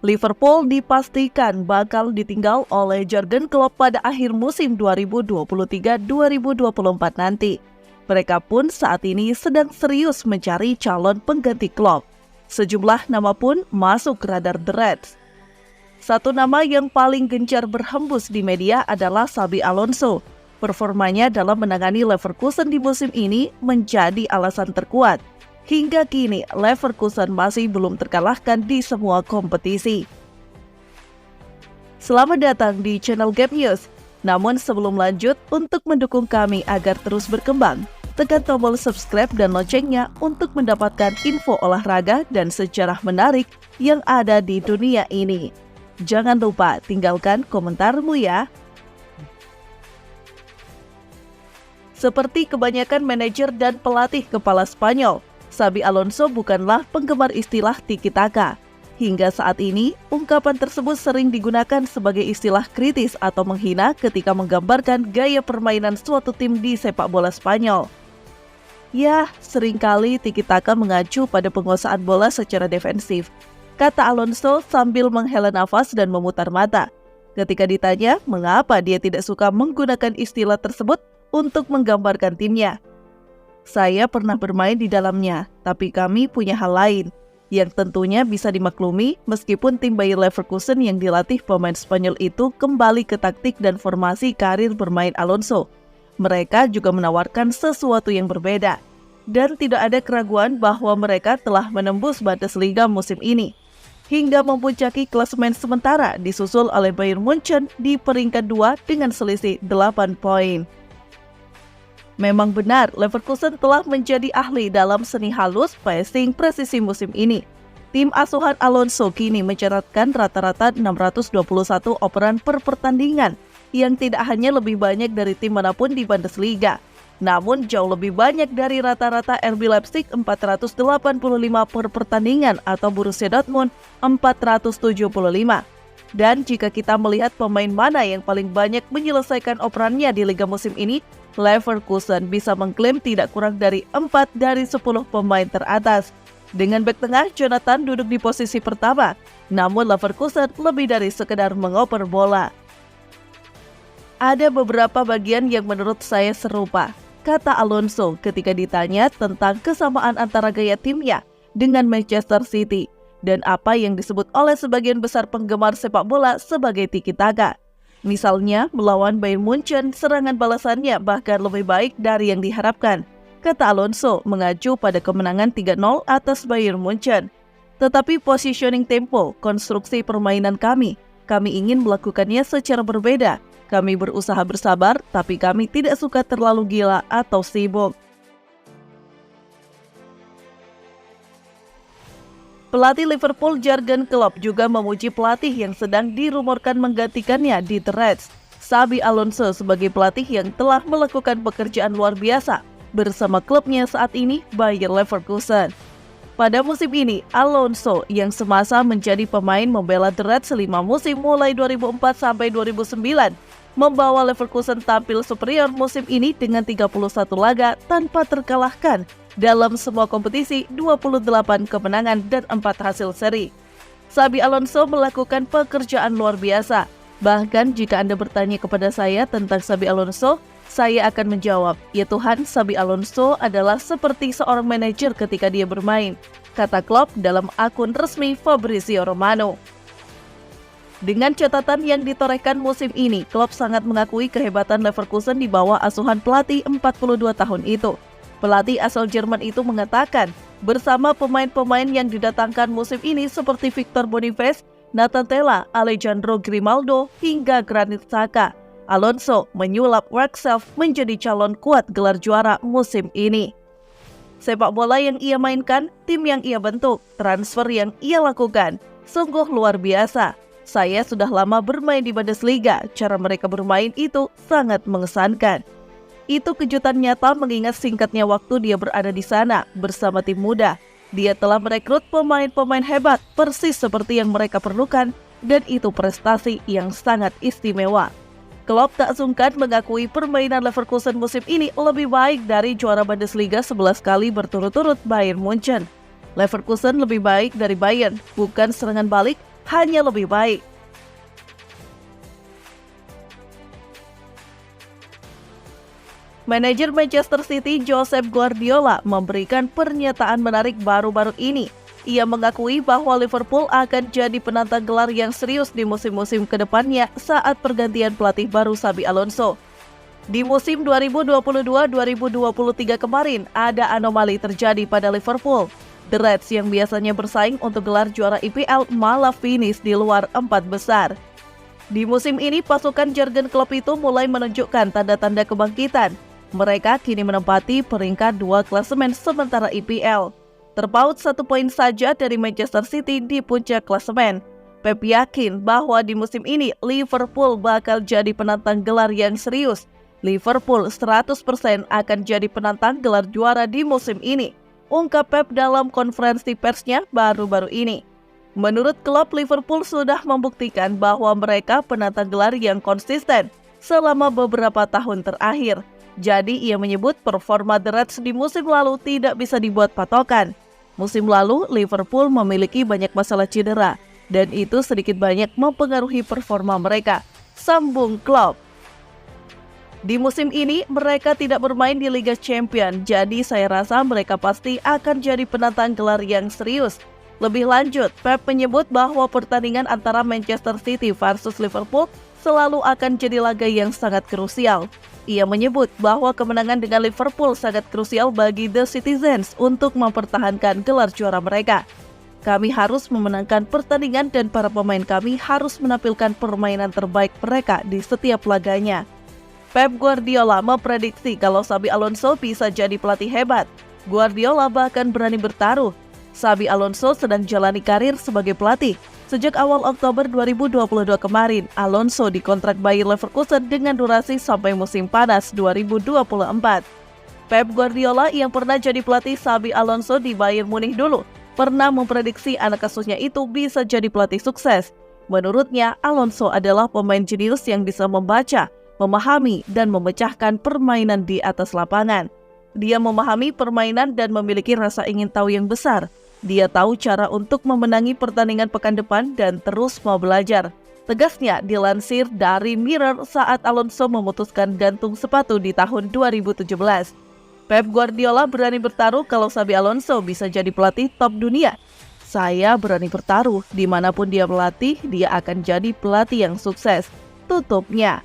Liverpool dipastikan bakal ditinggal oleh Jurgen Klopp pada akhir musim 2023-2024 nanti. Mereka pun saat ini sedang serius mencari calon pengganti Klopp. Sejumlah nama pun masuk radar The Reds. Satu nama yang paling gencar berhembus di media adalah Xabi Alonso. Performanya dalam menangani Leverkusen di musim ini menjadi alasan terkuat. Hingga kini, Leverkusen masih belum terkalahkan di semua kompetisi. Selamat datang di channel Gap News. Namun sebelum lanjut, untuk mendukung kami agar terus berkembang, tekan tombol subscribe dan loncengnya untuk mendapatkan info olahraga dan sejarah menarik yang ada di dunia ini. Jangan lupa tinggalkan komentarmu ya. Seperti kebanyakan manajer dan pelatih kepala Spanyol, Xabi Alonso bukanlah penggemar istilah tiki-taka. Hingga saat ini, ungkapan tersebut sering digunakan sebagai istilah kritis atau menghina ketika menggambarkan gaya permainan suatu tim di sepak bola Spanyol. Ya, seringkali tiki-taka mengacu pada penguasaan bola secara defensif, kata Alonso sambil menghela nafas dan memutar mata. Ketika ditanya mengapa dia tidak suka menggunakan istilah tersebut untuk menggambarkan timnya. Saya pernah bermain di dalamnya, tapi kami punya hal lain yang tentunya bisa dimaklumi meskipun tim Bayer Leverkusen yang dilatih pemain Spanyol itu kembali ke taktik dan formasi karir bermain Alonso. Mereka juga menawarkan sesuatu yang berbeda, dan tidak ada keraguan bahwa mereka telah menembus Bundesliga musim ini, hingga mempuncaki klasemen sementara disusul oleh Bayern Munchen di peringkat 2 dengan selisih 8 poin. Memang benar, Leverkusen telah menjadi ahli dalam seni halus passing presisi musim ini. Tim asuhan Alonso kini mencatatkan rata-rata 621 operan per pertandingan, yang tidak hanya lebih banyak dari tim manapun di Bundesliga, namun jauh lebih banyak dari rata-rata RB Leipzig 485 per pertandingan atau Borussia Dortmund 475. Dan jika kita melihat pemain mana yang paling banyak menyelesaikan operannya di liga musim ini, Leverkusen bisa mengklaim tidak kurang dari 4 dari 10 pemain teratas. Dengan bek tengah, Jonathan duduk di posisi pertama, namun Leverkusen lebih dari sekedar mengoper bola. Ada beberapa bagian yang menurut saya serupa, kata Alonso ketika ditanya tentang kesamaan antara gaya timnya dengan Manchester City dan apa yang disebut oleh sebagian besar penggemar sepak bola sebagai tiki-taka. Misalnya, melawan Bayern Munchen, serangan balasannya bahkan lebih baik dari yang diharapkan, kata Alonso mengacu pada kemenangan 3-0 atas Bayern Munchen. Tetapi positioning tempo, konstruksi permainan kami ingin melakukannya secara berbeda. Kami berusaha bersabar, tapi kami tidak suka terlalu gila atau sibuk. Pelatih Liverpool Jurgen Klopp juga memuji pelatih yang sedang dirumorkan menggantikannya di The Reds, Xabi Alonso, sebagai pelatih yang telah melakukan pekerjaan luar biasa bersama klubnya saat ini, Bayer Leverkusen. Pada musim ini, Alonso yang semasa menjadi pemain membela The Reds 5 musim mulai 2004 sampai 2009, membawa Leverkusen tampil superior musim ini dengan 31 laga tanpa terkalahkan dalam semua kompetisi, 28 kemenangan dan 4 hasil seri. Xabi Alonso melakukan pekerjaan luar biasa. Bahkan jika Anda bertanya kepada saya tentang Xabi Alonso, saya akan menjawab, ya Tuhan, Xabi Alonso adalah seperti seorang manajer ketika dia bermain, kata Klopp dalam akun resmi Fabrizio Romano. Dengan catatan yang ditorehkan musim ini, Klopp sangat mengakui kehebatan Leverkusen di bawah asuhan pelatih 42 tahun itu. Pelatih asal Jerman itu mengatakan, bersama pemain-pemain yang didatangkan musim ini seperti Victor Boniface, Nathan Tella, Alejandro Grimaldo, hingga Granit Xhaka, Alonso menyulap Workself menjadi calon kuat gelar juara musim ini. Sepak bola yang ia mainkan, tim yang ia bentuk, transfer yang ia lakukan, sungguh luar biasa. Saya sudah lama bermain di Bundesliga, cara mereka bermain itu sangat mengesankan. Itu kejutan nyata mengingat singkatnya waktu dia berada di sana bersama tim muda. Dia telah merekrut pemain-pemain hebat persis seperti yang mereka perlukan, dan itu prestasi yang sangat istimewa. Klopp tak sungkan mengakui permainan Leverkusen musim ini lebih baik dari juara Bundesliga 11 kali berturut-turut Bayern Munchen. Leverkusen lebih baik dari Bayern, bukan serangan balik, hanya lebih baik. Manajer Manchester City Josep Guardiola memberikan pernyataan menarik baru-baru ini. Ia mengakui bahwa Liverpool akan jadi penantang gelar yang serius di musim-musim kedepannya saat pergantian pelatih baru Xabi Alonso. Di musim 2022-2023 kemarin, ada anomali terjadi pada Liverpool. The Reds yang biasanya bersaing untuk gelar juara IPL malah finish di luar 4 besar. Di musim ini, pasukan jargon klub itu mulai menunjukkan tanda-tanda kebangkitan. Mereka kini menempati peringkat 2 klasemen sementara IPL. Terpaut 1 poin saja dari Manchester City di puncak klasemen. Pep yakin bahwa di musim ini Liverpool bakal jadi penantang gelar yang serius. Liverpool 100% akan jadi penantang gelar juara di musim ini, ungkap Pep dalam konferensi persnya baru-baru ini. Menurut klub, Liverpool sudah membuktikan bahwa mereka penantang gelar yang konsisten selama beberapa tahun terakhir. Jadi ia menyebut performa The Reds di musim lalu tidak bisa dibuat patokan. Musim lalu, Liverpool memiliki banyak masalah cedera, dan itu sedikit banyak mempengaruhi performa mereka, sambung Klopp. Di musim ini, mereka tidak bermain di Liga Champions, jadi saya rasa mereka pasti akan jadi penantang gelar yang serius. Lebih lanjut, Pep menyebut bahwa pertandingan antara Manchester City versus Liverpool selalu akan jadi laga yang sangat krusial. Ia menyebut bahwa kemenangan dengan Liverpool sangat krusial bagi The Citizens untuk mempertahankan gelar juara mereka. Kami harus memenangkan pertandingan dan para pemain kami harus menampilkan permainan terbaik mereka di setiap laganya. Pep Guardiola memprediksi kalau Xabi Alonso bisa jadi pelatih hebat. Guardiola bahkan berani bertaruh. Xabi Alonso sedang jalani karir sebagai pelatih. Sejak awal Oktober 2022 kemarin, Alonso dikontrak Bayer Leverkusen dengan durasi sampai musim panas 2024. Pep Guardiola yang pernah jadi pelatih Xabi Alonso di Bayern Munich dulu, pernah memprediksi anak asuhnya itu bisa jadi pelatih sukses. Menurutnya, Alonso adalah pemain jenius yang bisa membaca, memahami, dan memecahkan permainan di atas lapangan. Dia memahami permainan dan memiliki rasa ingin tahu yang besar. Dia tahu cara untuk memenangi pertandingan pekan depan dan terus mau belajar. Tegasnya dilansir dari Mirror saat Alonso memutuskan gantung sepatu di tahun 2017. Pep Guardiola berani bertaruh kalau Xabi Alonso bisa jadi pelatih top dunia. Saya berani bertaruh, dimanapun dia melatih, dia akan jadi pelatih yang sukses, tutupnya.